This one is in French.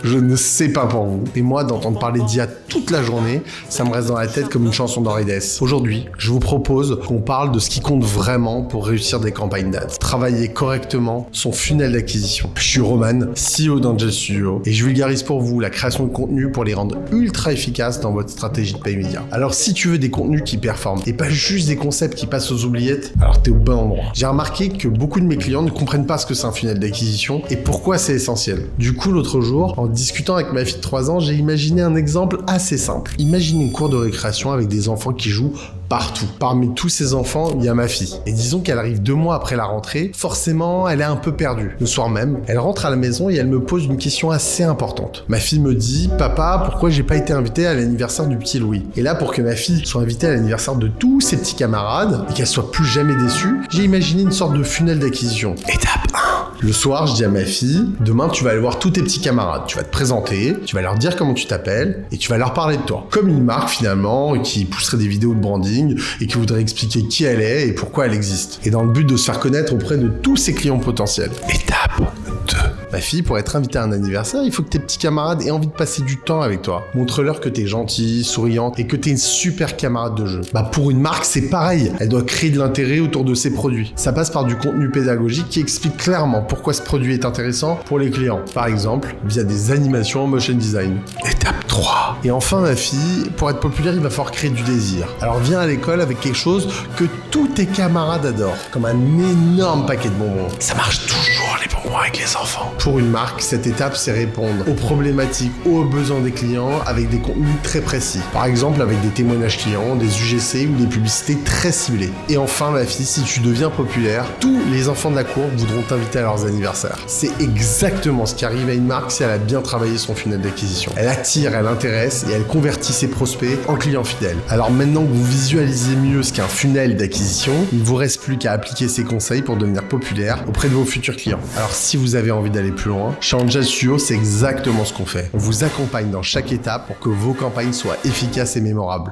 Je ne sais pas pour vous. Et moi, d'entendre parler d'IA toute la journée, ça me reste dans la tête comme une chanson d'Henri Dess. Aujourd'hui, je vous propose qu'on parle de ce qui compte vraiment pour réussir des campagnes d'ads. Travailler correctement son funnel d'acquisition. Je suis Roman, CEO d'Angel Studio, et je vulgarise pour vous la création de contenu pour les rendre ultra efficaces dans votre stratégie de pay media. Alors si tu veux des contenus qui performent et pas juste des concepts qui passent aux oubliettes, alors t'es au bon endroit. J'ai remarqué que beaucoup de mes clients ne comprennent pas ce que c'est un funnel d'acquisition et pourquoi c'est essentiel. Du coup, l'autre jour, en discutant avec ma fille de 3 ans, j'ai imaginé un exemple assez simple. Imaginez une cour de récréation avec des enfants qui jouent partout. Parmi tous ces enfants, il y a ma fille. Et disons qu'elle arrive 2 mois après la rentrée, forcément, elle est un peu perdue. Le soir même, elle rentre à la maison et elle me pose une question assez importante. Ma fille me dit « Papa, pourquoi j'ai pas été invitée à l'anniversaire du petit Louis ?» Et là, pour que ma fille soit invitée à l'anniversaire de tous ses petits camarades et qu'elle soit plus jamais déçue, j'ai imaginé une sorte de funnel d'acquisition. Étape 1. Le soir, je dis à ma fille « Demain, tu vas aller voir tous tes petits camarades. Tu vas te présenter, tu vas leur dire comment tu t'appelles et tu vas leur parler de toi. » Comme une marque, finalement, qui pousserait des vidéos de branding et qui voudrait expliquer qui elle est et pourquoi elle existe. Et dans le but de se faire connaître auprès de tous ses clients potentiels. Étape 2. Ma fille, pour être invitée à un anniversaire, il faut que tes petits camarades aient envie de passer du temps avec toi. Montre-leur que t'es gentille, souriante et que t'es une super camarade de jeu. Pour une marque, c'est pareil. Elle doit créer de l'intérêt autour de ses produits. Ça passe par du contenu pédagogique qui explique clairement pourquoi ce produit est intéressant pour les clients. Par exemple, via des animations en motion design. Étape 3. Et enfin, ma fille, pour être populaire, il va falloir créer du désir. Alors viens à l'école avec quelque chose que tous tes camarades adorent, comme un énorme paquet de bonbons. Ça marche toujours les bonbons avec les enfants. Pour une marque, cette étape, c'est répondre aux problématiques, aux besoins des clients avec des contenus très précis. Par exemple, avec des témoignages clients, des UGC ou des publicités très ciblées. Et enfin, ma fille, si tu deviens populaire, tous les enfants de la cour voudront t'inviter à leurs anniversaires. C'est exactement ce qui arrive à une marque si elle a bien travaillé son funnel d'acquisition. Elle attire, elle intéresse et elle convertit ses prospects en clients fidèles. Alors maintenant que vous visualisez mieux ce qu'est un funnel d'acquisition, il ne vous reste plus qu'à appliquer ces conseils pour devenir populaire auprès de vos futurs clients. Alors si vous avez envie d'aller plus loin, chez Angel Studio, c'est exactement ce qu'on fait. On vous accompagne dans chaque étape pour que vos campagnes soient efficaces et mémorables.